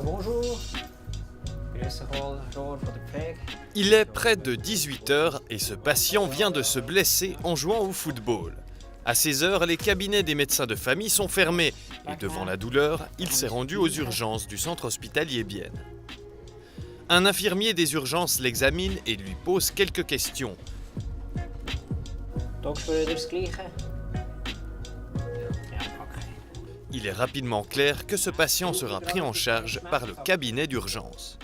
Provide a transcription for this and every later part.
Bonjour. Il est près de 18h et ce patient vient de se blesser en jouant au football. À ces heures, les cabinets des médecins de famille sont fermés et devant la douleur, il s'est rendu aux urgences du centre hospitalier Bienne. Un infirmier des urgences l'examine et lui pose quelques questions. Il est rapidement clair que ce patient sera pris en charge par le cabinet d'urgence.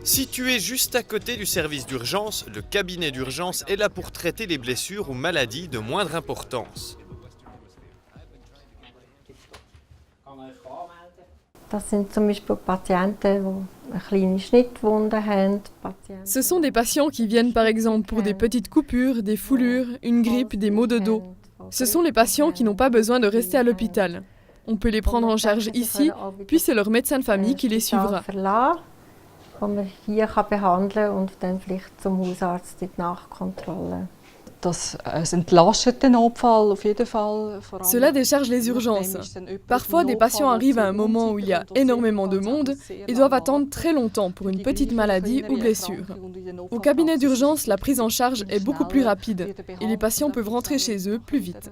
Situé juste à côté du service d'urgence, le cabinet d'urgence est là pour traiter les blessures ou maladies de moindre importance. Das sind zum Beispiel Patienten, die eine kleine Schnittwunde haben. Ce sont des patients qui viennent par exemple pour des petites coupures, des foulures, une grippe, des maux de dos. Ce sont les patients qui n'ont pas besoin de rester à l'hôpital. On peut les prendre en charge ici, puis c'est leur médecin de famille qui les suivra. Die man hier behandeln kann und dann vielleicht zum Hausarzt in die Nachkontrolle. Cela décharge les urgences. Parfois, des patients arrivent à un moment où il y a énormément de monde et doivent attendre très longtemps pour une petite maladie ou blessure. Au cabinet d'urgence, la prise en charge est beaucoup plus rapide et les patients peuvent rentrer chez eux plus vite.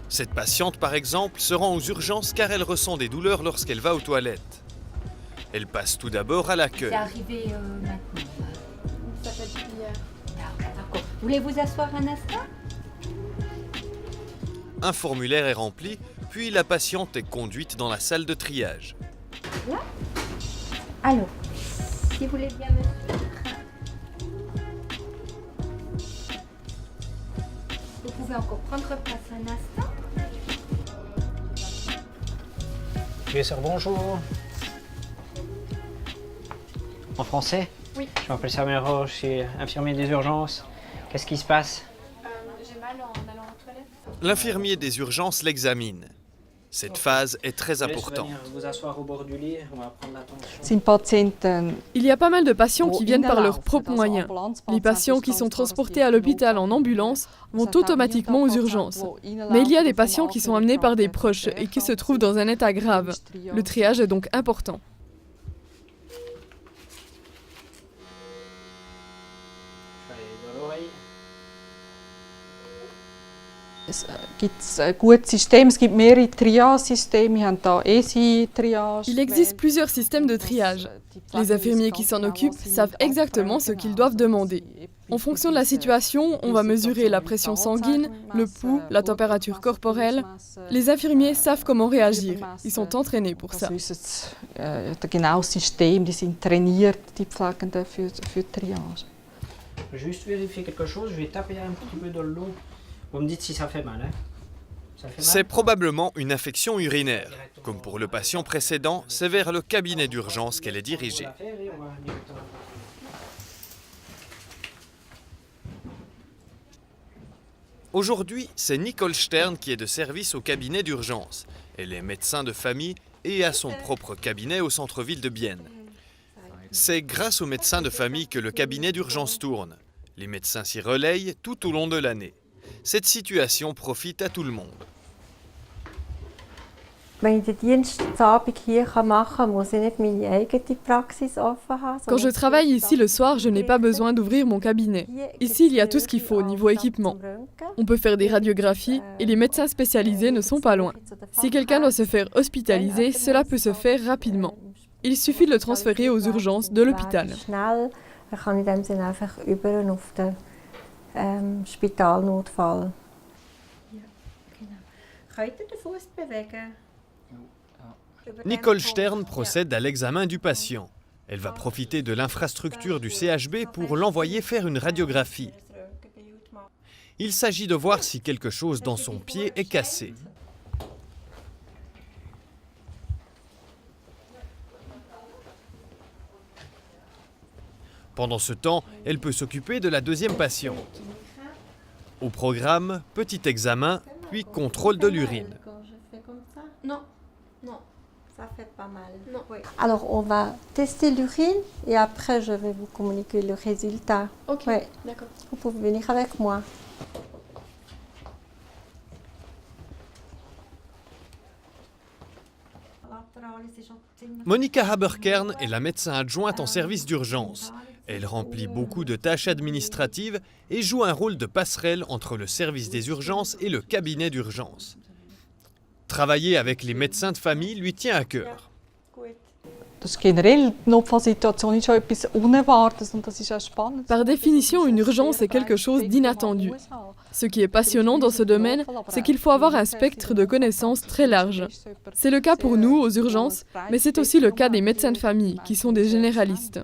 Cette patiente, par exemple, se rend aux urgences car elle ressent des douleurs lorsqu'elle va aux toilettes. Elle passe tout d'abord à l'accueil. C'est arrivé maintenant. Ça fait depuis hier. D'accord. Voulez-vous asseoir un instant? Un formulaire est rempli, puis la patiente est conduite dans la salle de triage. Là? Alors, si vous voulez bien me suivre. Vous pouvez encore prendre place un instant. Bonjour. En français? Oui. Je m'appelle Samuel Roche, je suis infirmier des urgences. Qu'est-ce qui se passe? J'ai mal en allant aux toilettes. L'infirmier des urgences l'examine. Cette phase est très Je vous laisse importante. venir vous asseoir au bord du lit, on va prendre l'attention. Il y a pas mal de patients qui viennent par leurs propres moyens. Les patients qui sont transportés à l'hôpital en ambulance vont automatiquement aux urgences. Mais il y a des patients qui sont amenés par des proches et qui se trouvent dans un état grave. Le triage est donc important. Dans l'oreille. Il existe plusieurs systèmes de triage. Les infirmiers qui s'en occupent savent exactement ce qu'ils doivent demander. En fonction de la situation, on va mesurer la pression sanguine, le pouls, la température corporelle. Les infirmiers savent comment réagir. Ils sont entraînés pour ça. Juste vérifier quelque chose, je vais taper un petit peu dans le dos. Vous me dites si ça fait mal. Hein? Ça fait mal? C'est probablement une infection urinaire. Comme pour le patient précédent, c'est vers le cabinet d'urgence qu'elle est dirigée. Aujourd'hui, c'est Nicole Stern qui est de service au cabinet d'urgence. Elle est médecin de famille et a son propre cabinet au centre-ville de Bienne. C'est grâce aux médecins de famille que le cabinet d'urgence tourne. Les médecins s'y relayent tout au long de l'année. Cette situation profite à tout le monde. Wenn ich den Dienst am Abend hier machen kann, muss ich nicht meine eigene Praxis offen haben. Quand je travaille ici le soir, je n'ai pas besoin d'ouvrir mon cabinet. Ici, il y a tout ce qu'il faut au niveau équipement. On peut faire des radiographies et les médecins spécialisés ne sont pas loin. Si quelqu'un doit se faire hospitaliser, cela peut se faire rapidement. Il suffit de le transférer aux urgences de l'hôpital. Schnell kann ich in dem Sinne einfach über auf den Spitalnotfall. Könnt ihr den Fuß bewegen? Nicole Stern procède à l'examen du patient. Elle va profiter de l'infrastructure du CHB pour l'envoyer faire une radiographie. Il s'agit de voir si quelque chose dans son pied est cassé. Pendant ce temps, elle peut s'occuper de la deuxième patiente. Au programme, petit examen, puis contrôle de l'urine. Non, non. Ça fait pas mal. Non. Oui. Alors, on va tester l'urine et après, je vais vous communiquer le résultat. Ok, Oui. d'accord. Vous pouvez venir avec moi. Monika Haberkern est la médecin adjointe en service d'urgence. Elle remplit beaucoup de tâches administratives et joue un rôle de passerelle entre le service des urgences et le cabinet d'urgence. Travailler avec les médecins de famille lui tient à cœur. Par définition, une urgence est quelque chose d'inattendu. Ce qui est passionnant dans ce domaine, c'est qu'il faut avoir un spectre de connaissances très large. C'est le cas pour nous aux urgences, mais c'est aussi le cas des médecins de famille, qui sont des généralistes.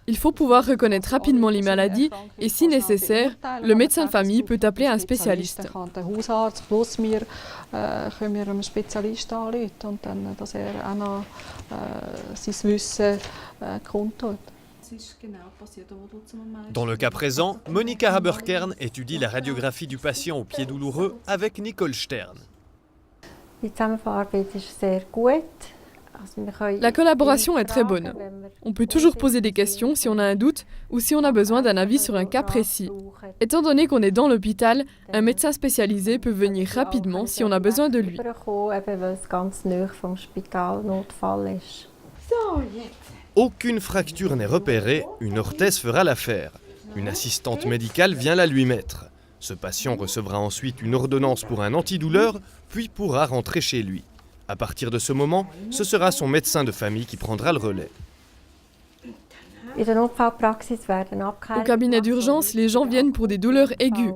Il faut pouvoir reconnaître rapidement les maladies et, si nécessaire, le médecin de famille peut appeler un spécialiste. Dans le cas présent, Monika Haberkern étudie la radiographie du patient au pied douloureux avec Nicole Stern. La collaboration est très bonne. On peut toujours poser des questions si on a un doute ou si on a besoin d'un avis sur un cas précis. Étant donné qu'on est dans l'hôpital, un médecin spécialisé peut venir rapidement si on a besoin de lui. Aucune fracture n'est repérée, une orthèse fera l'affaire. Une assistante médicale vient la lui mettre. Ce patient recevra ensuite une ordonnance pour un antidouleur, puis pourra rentrer chez lui. À partir de ce moment, ce sera son médecin de famille qui prendra le relais. Au cabinet d'urgence, les gens viennent pour des douleurs aiguës.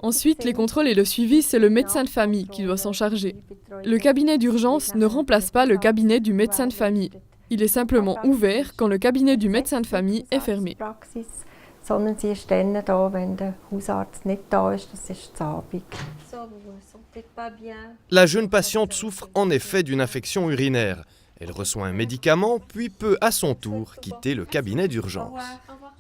Ensuite, les contrôles et le suivi, c'est le médecin de famille qui doit s'en charger. Le cabinet d'urgence ne remplace pas le cabinet du médecin de famille. Il est simplement ouvert quand le cabinet du médecin de famille est fermé. La jeune patiente souffre en effet d'une infection urinaire. Elle reçoit un médicament, puis peut à son tour quitter le cabinet d'urgence. Au revoir.